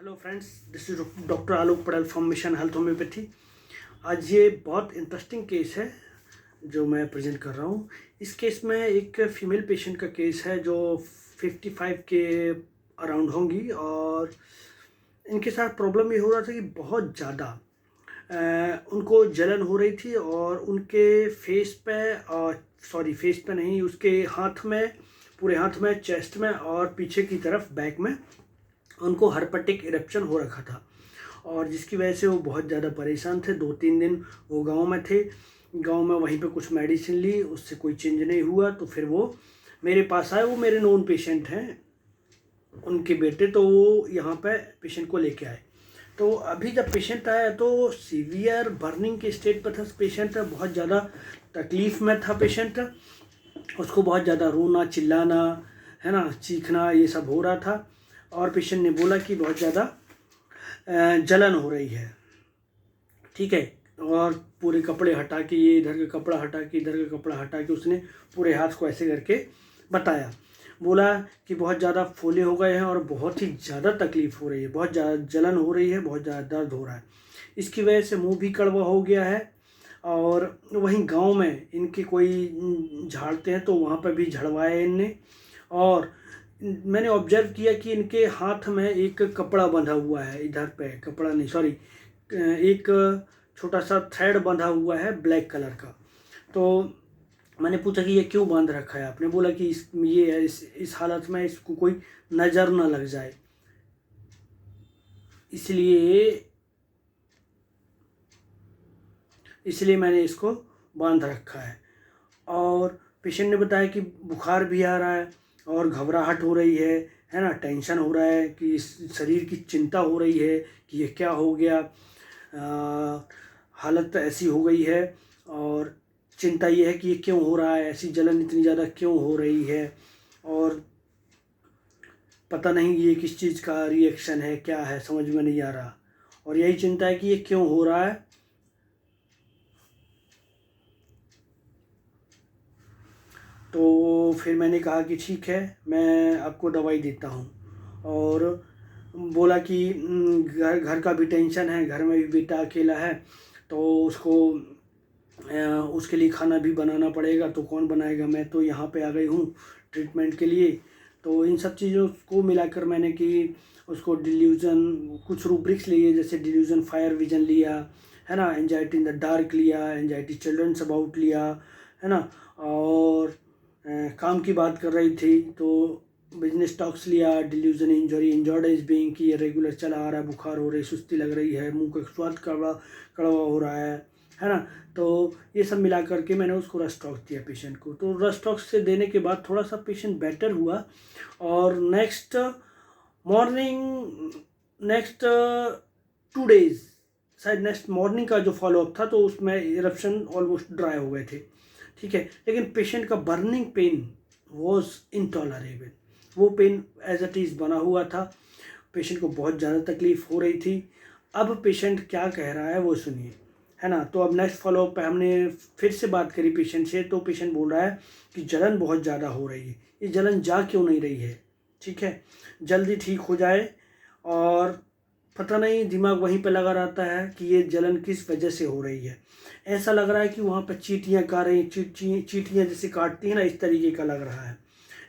Hello friends, this is doctor Alok Patel from mission health homeopathy. आज ये बहुत interesting case है जो मैं प्रेजेंट कर रहा हूँ। इस केस में एक फीमेल पेशेंट का केस है जो 55 के अराउंड होंगी और इनके साथ प्रॉब्लम ये हो रहा था कि बहुत ज़्यादा उनको जलन हो रही थी और उनके फेस पे नहीं, उसके हाथ में, पूरे हाथ में, चेस्ट में और पीछे की तरफ बैक में उनको हर्पेटिक इरप्शन हो रखा था और जिसकी वजह से वो बहुत ज़्यादा परेशान थे। 2-3 दिन वो गांव में थे। गांव में वहीं पे कुछ मेडिसिन ली, उससे कोई चेंज नहीं हुआ तो फिर वो मेरे पास आए। वो मेरे नोन पेशेंट हैं, उनके बेटे, तो वो यहाँ पे पेशेंट को लेके आए। तो अभी जब पेशेंट आया तो सीवियर बर्निंग के स्टेट पर था पेशेंट, बहुत ज़्यादा तकलीफ़ में था पेशेंट। उसको बहुत ज़्यादा रोना, चिल्लाना, है ना, चीखना, ये सब हो रहा था और पेशेंट ने बोला कि बहुत ज़्यादा जलन हो रही है। ठीक है, और पूरे कपड़े हटा के, ये इधर का कपड़ा हटा के, इधर का कपड़ा हटा के, उसने पूरे हाथ को ऐसे करके बताया। बोला कि बहुत ज़्यादा फोले हो गए हैं और बहुत ही ज़्यादा तकलीफ़ हो रही है, बहुत ज़्यादा जलन हो रही है, बहुत ज़्यादा दर्द हो रहा है। इसकी वजह से मुंह भी कड़वा हो गया है और वहीं गांव में इनके कोई झाड़ते हैं तो वहाँ पर भी झड़वाया इनने। और मैंने ऑब्जर्व किया कि इनके हाथ में एक कपड़ा बंधा हुआ है, इधर पे कपड़ा नहीं, सॉरी, एक छोटा सा थ्रेड बंधा हुआ है ब्लैक कलर का। तो मैंने पूछा कि ये क्यों बांध रखा है आपने? बोला कि इस हालत में इसको कोई नज़र ना लग जाए, इसलिए मैंने इसको बांध रखा है। और पेशेंट ने बताया कि बुखार भी आ रहा है और घबराहट हो रही है ना, टेंशन हो रहा है कि शरीर की चिंता हो रही है कि ये क्या हो गया, हालत ऐसी हो गई है और चिंता ये है कि ये क्यों हो रहा है, ऐसी जलन इतनी ज़्यादा क्यों हो रही है और पता नहीं ये किस चीज़ का रिएक्शन है, क्या है, समझ में नहीं आ रहा। और यही चिंता है कि ये क्यों हो रहा है। तो फिर मैंने कहा कि ठीक है, मैं आपको दवाई देता हूँ। और बोला कि घर घर का भी टेंशन है, घर में भी बेटा अकेला है तो उसके लिए खाना भी बनाना पड़ेगा, तो कौन बनाएगा, मैं तो यहाँ पे आ गई हूँ ट्रीटमेंट के लिए। तो इन सब चीज़ों को मिलाकर मैंने कि उसको डिल्यूजन, कुछ रूब्रिक्स लिए, जैसे डिल्यूजन फायर विजन लिया, है ना, एंजाइटी इन द डार्क लिया, एंजाइटी चिल्ड्रंस अबाउट लिया, है ना, और काम की बात कर रही थी तो बिजनेस टॉक्स लिया, delusion injury, injured is being, कि ये रेगुलर चला आ रहा है, बुखार हो रही, सुस्ती लग रही है, मुंह का स्वाद कड़वा कड़वा हो रहा है ना। तो ये सब मिला करके मैंने उसको रस्टॉक्स दिया पेशेंट को। तो रस्टॉक्स से देने के बाद थोड़ा सा पेशेंट बेटर हुआ और नेक्स्ट मॉर्निंग, नेक्स्ट 2 डेज, शायद नेक्स्ट मॉर्निंग का जो फॉलोअप था तो उसमें इरप्शन ऑलमोस्ट ड्राई हो गए थे। ठीक है, लेकिन पेशेंट का बर्निंग पेन वॉज इनटॉलरेबल। वो पेन एज इट इज़ बना हुआ था, पेशेंट को बहुत ज़्यादा तकलीफ़ हो रही थी। अब पेशेंट क्या कह रहा है वो सुनिए, है ना। तो अब नेक्स्ट फॉलोअप पे हमने फिर से बात करी पेशेंट से, तो पेशेंट बोल रहा है कि जलन बहुत ज़्यादा हो रही है, ये जलन जा क्यों नहीं रही है, ठीक है, जल्दी ठीक हो जाए। और पता नहीं दिमाग वहीं पे लगा रहता है कि ये जलन किस वजह से हो रही है। ऐसा लग रहा है कि वहाँ पर चींटियाँ काट रही, चींटियाँ जैसे काटती हैं ना, इस तरीके का लग रहा है।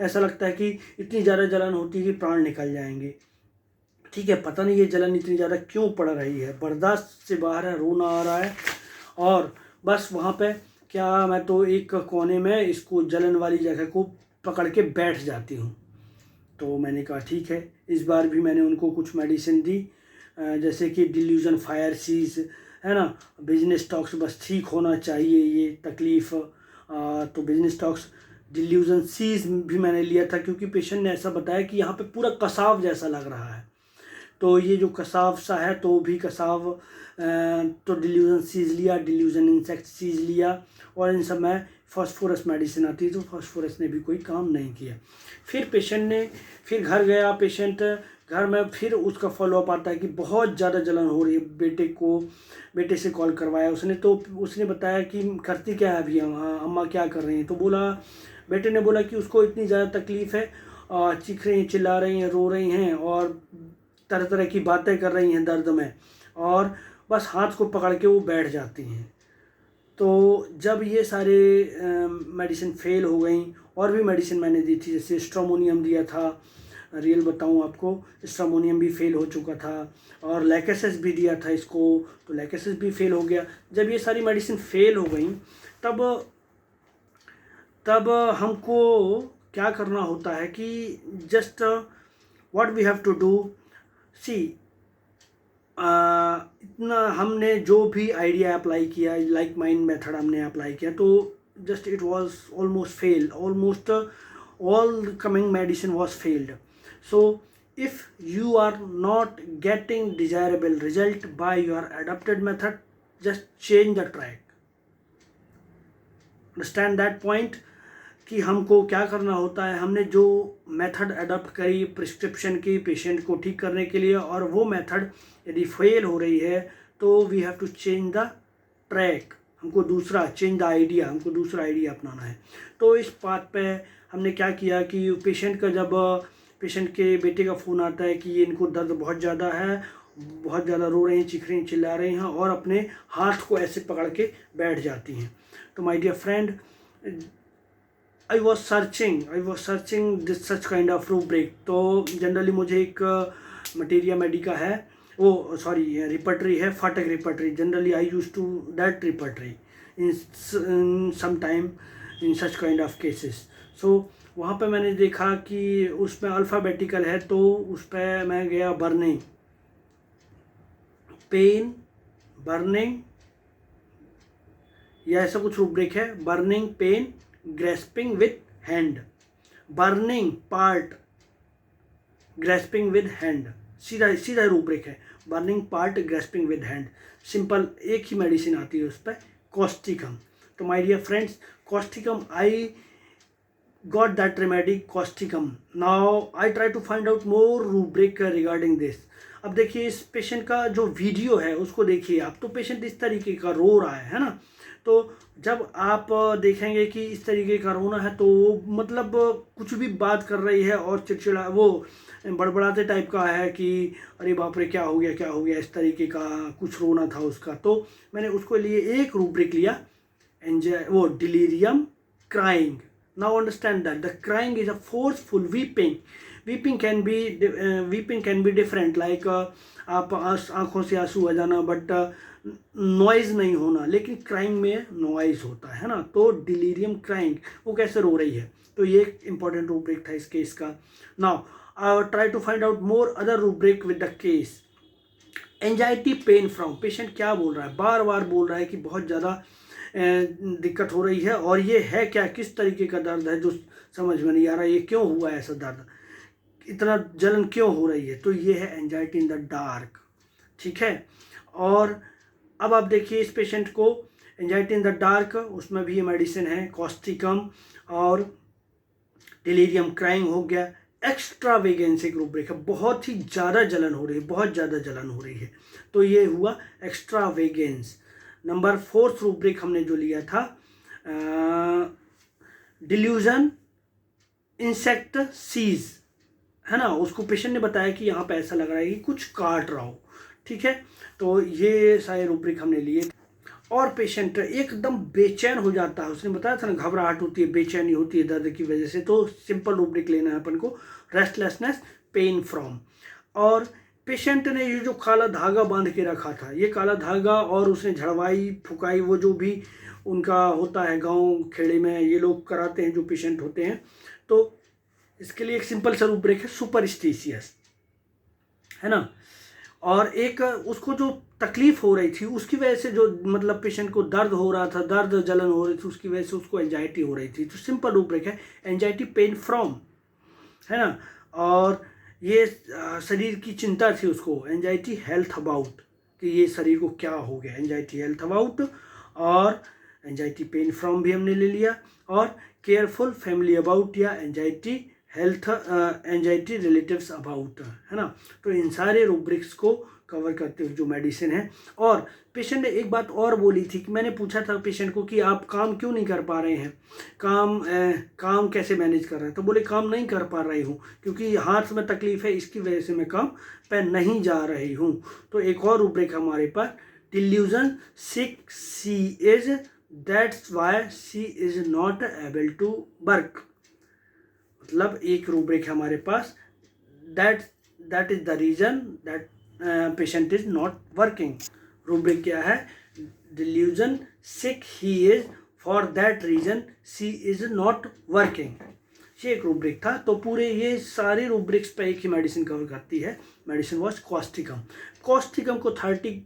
ऐसा लगता है कि इतनी ज़्यादा जलन होती है कि प्राण निकल जाएंगे। ठीक है, पता नहीं ये जलन इतनी ज़्यादा क्यों पड़ रही है, बर्दाश्त से बाहर है, रोना आ रहा है। और बस वहाँ पे क्या, मैं तो एक कोने में इसको जलन वाली जगह को पकड़ के बैठ जाती हूँ। तो मैंने कहा ठीक है। इस बार भी मैंने उनको कुछ मेडिसिन दी, जैसे कि डिल्यूजन फायर सीज, है ना, बिजनेस टॉक्स, बस ठीक होना चाहिए ये तकलीफ़। तो बिजनेस टॉक्स, डिल्यूजन सीज भी मैंने लिया था क्योंकि पेशेंट ने ऐसा बताया कि यहाँ पे पूरा कसाव जैसा लग रहा है। तो ये जो कसाव सा है, तो भी कसाव, तो डिल्यूजन सीज लिया, डिल्यूजन इंसेक्ट सीज लिया। और इन सब में फास्फोरस मेडिसिन आती है तो फास्फोरस ने भी कोई काम नहीं किया। फिर पेशेंट ने, फिर घर गया पेशेंट, घर में फिर उसका फॉलोअप आता है कि बहुत ज़्यादा जलन हो रही है। बेटे से कॉल करवाया उसने, तो उसने बताया कि करती क्या है अभी अम्मा, क्या कर रही हैं? तो बोला, बेटे ने बोला कि उसको इतनी ज़्यादा तकलीफ़ है, चीख रही हैं, चिल्ला रही हैं, रो रही हैं और तरह तरह की बातें कर रही हैं दर्द में, और बस हाथ को पकड़ के वो बैठ जाती हैं। तो जब ये सारे मेडिसिन फेल हो गई, और भी मेडिसिन मैंने दी थी, जैसे स्ट्रोमोनियम दिया था, रियल बताऊं आपको, स्ट्रोमोनियम भी फेल हो चुका था, और लैकेसिस भी दिया था इसको, तो लैकेसिस भी फेल हो गया। जब ये सारी मेडिसिन फेल हो गई, तब तब हमको क्या करना होता है कि just what we have to do, see इतना हमने जो भी आइडिया अप्लाई किया, लाइक माइंड मेथड हमने अप्लाई किया, तो just it was almost failed, almost all coming medicine was failed. So if you are not getting desirable result by your adopted method, just change the track. Understand that point कि हमको क्या करना होता है। हमने जो मेथड अडॉप्ट करी prescription की पेशेंट को ठीक करने के लिए, और वो मेथड यदि फेल हो रही है, तो we have to change the track, हमको दूसरा चेंज द आइडिया, हमको दूसरा आइडिया अपनाना है। तो इस बात पे हमने क्या किया कि पेशेंट का, जब पेशेंट के बेटे का फ़ोन आता है कि इनको दर्द बहुत ज़्यादा है, बहुत ज़्यादा रो रही हैं, चीख रही हैं, चिल्ला रही हैं, और अपने हाथ को ऐसे पकड़ के बैठ जाती हैं, तो my dear friend, I was searching this such kind of rubric. तो जनरली मुझे एक मटेरिया मेडिका है, वो सॉरी रिपर्टरी है, Phatak repertory, generally I use to that repertory in some time in such kind of cases. So वहाँ पे मैंने देखा कि उसमें अल्फ़ाबेटिकल है, तो उस पर मैं गया, बर्निंग, पेन, बर्निंग, या ऐसा कुछ रूब्रिक है, burning, pain, grasping with hand, burning part, grasping with hand, सीधा सीधा रूब्रिक है, burning part, grasping with hand, simple, एक ही मेडिसिन आती है उस पर, कॉस्टिकम। तो my dear friends, causticum, I got that remedy causticum. Now I try to find out more rubric regarding this. अब देखिए इस पेशेंट का जो वीडियो है उसको देखिए आप, तो पेशेंट इस तरीके का रो रहा है ना। तो जब आप देखेंगे कि इस तरीके का रोना है, तो मतलब कुछ भी बात कर रही है और चिड़चिड़ा, वो बड़बड़ाते टाइप का है कि अरे बाप रे क्या हो गया क्या हो गया, इस तरीके का कुछ रोना था उसका। तो मैंने उसको लिए एक रूब्रिक लिया, वो delirium crying. Now understand that the crying is a forceful weeping. Weeping can be different, like आप आंखों से आंसू आ जाना, बट नॉइज नहीं होना, लेकिन क्राइंग में नॉइज होता है ना। तो डिलीरियम क्राइंग, वो कैसे रो रही है, तो ये एक इंपॉर्टेंट रूब्रिक था इस केस का। Now try to find out more other rubric with the case. Anxiety pain from, patient क्या बोल रहा है, बार बार बोल रहा है कि बहुत ज़्यादा दिक्कत हो रही है, और ये है क्या, किस तरीके का दर्द है जो समझ में नहीं आ रहा, ये क्यों हुआ ऐसा दर्द, इतना जलन क्यों हो रही है, तो ये है एंजाइटी इन द डार्क। ठीक है, और अब आप देखिए इस पेशेंट को एंजाइटी इन द डार्क, उसमें भी ये मेडिसिन है, कॉस्टिकम और डिलीरियम क्राइंग हो गया। एक्स्ट्रा वेगेंस एक रूब्रिक है, बहुत ही ज़्यादा जलन हो रही है, बहुत ज़्यादा जलन हो रही है, तो ये हुआ एक्स्ट्रा वेगेंस। नंबर 4th रूब्रिक हमने जो लिया था, डिल्यूजन इंसेक्ट सीज, है ना। उसको पेशेंट ने बताया कि यहाँ पे ऐसा लग रहा है कि कुछ काट रहा हो। ठीक है, तो ये सारे रूब्रिक हमने लिए, और पेशेंट एकदम बेचैन हो जाता है, उसने बताया था ना, घबराहट होती है, बेचैनी होती है दर्द की वजह से, तो सिंपल रूब्रिक लेना है अपन को, रेस्टलेसनेस, पेन फ्रॉम। और पेशेंट ने ये जो काला धागा बांध के रखा था, ये काला धागा, और उसने झड़वाई फुकाई, वो जो भी उनका होता है गांव खेड़े में ये लोग कराते हैं जो पेशेंट होते हैं, तो इसके लिए एक सिंपल सा रूब्रिक है, सुपरस्टिशियस, है ना। और एक उसको जो तकलीफ हो रही थी उसकी वजह से, जो मतलब पेशेंट को दर्द हो रहा था, दर्द जलन हो रही थी, उसकी वजह से उसको एंजाइटी हो रही थी, तो सिंपल रूब्रिक है एंजाइटी पेन फ्रॉम, है ना। और ये शरीर की चिंता थी उसको, एंजाइटी हेल्थ अबाउट, कि ये शरीर को क्या हो गया, एंजाइटी हेल्थ अबाउट, और एंजाइटी पेन फ्रॉम भी हमने ले लिया, और केयरफुल फैमिली अबाउट या anxiety health, anxiety relatives about, है ना। तो इन सारे रूब्रिक्स को कवर करते हुए जो मेडिसिन है। और पेशेंट ने एक बात और बोली थी कि मैंने पूछा था पेशेंट को कि आप काम क्यों नहीं कर पा रहे हैं, काम कैसे मैनेज कर रहे हैं। तो बोले काम नहीं कर पा रही हूँ क्योंकि हाथ में तकलीफ़ है, इसकी वजह से मैं काम पे नहीं जा रही हूँ। तो एक और रूब्रिक हमारे पास, delusion sick she is, that's why she is not able to work. मतलब एक रूब्रिक है हमारे पास, that is the reason that patient is not working. Rubric क्या है, delusion sick he is, for that reason she is not working. ये एक rubric था। तो पूरे ये सारे रूब्रिक्स पे एक ही मेडिसिन कवर करती है। Medicine was Causticum. कॉस्टिकम को 30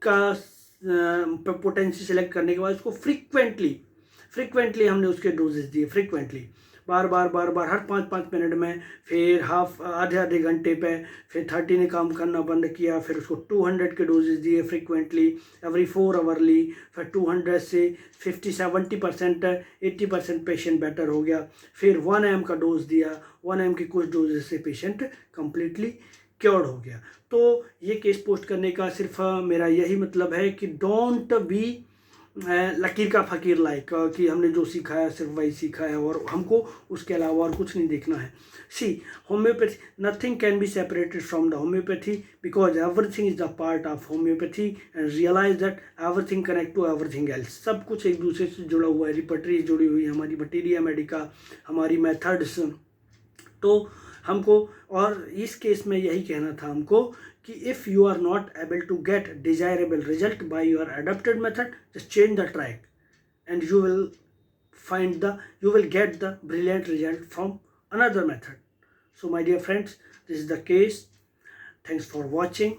का पोटेंसी सेलेक्ट करने के बाद उसको फ्रिक्वेंटली हमने उसके डोजेस दिए, फ्रिक्वेंटली बार बार हर 5-5 मिनट में, फिर आधे घंटे पे, फिर 30 ने काम करना बंद किया, फिर उसको 200 के डोजेस दिए फ्रिक्वेंटली एवरी 4 आवर्ली। फिर 200 से 50-70% 80% पेशेंट बेटर हो गया। फिर 1 mg का डोज दिया, 1 mg के कुछ डोजेस से पेशेंट कम्प्लीटली क्योर्ड हो गया। तो ये केस पोस्ट करने का सिर्फ मेरा यही मतलब है कि डोंट बी लकीर का फ़कीर लाइक, कि हमने जो सीखा है सिर्फ वही सीखा है और हमको उसके अलावा और कुछ नहीं देखना है। See homeopathy, nothing can be separated from the homeopathy because everything is the part of homeopathy and realise that everything connect to everything else. सब कुछ एक दूसरे से जुड़ा हुआ है, रिपर्टरी जुड़ी हुई है, हमारी बटीरिया मेडिका, हमारी मेथड्स। तो हमको, और इस केस में यही कहना था हमको कि if you are not able to get desirable result by your adopted method, just change the track and you will get the brilliant result from another method. So my dear friends, this is the case. Thanks for watching.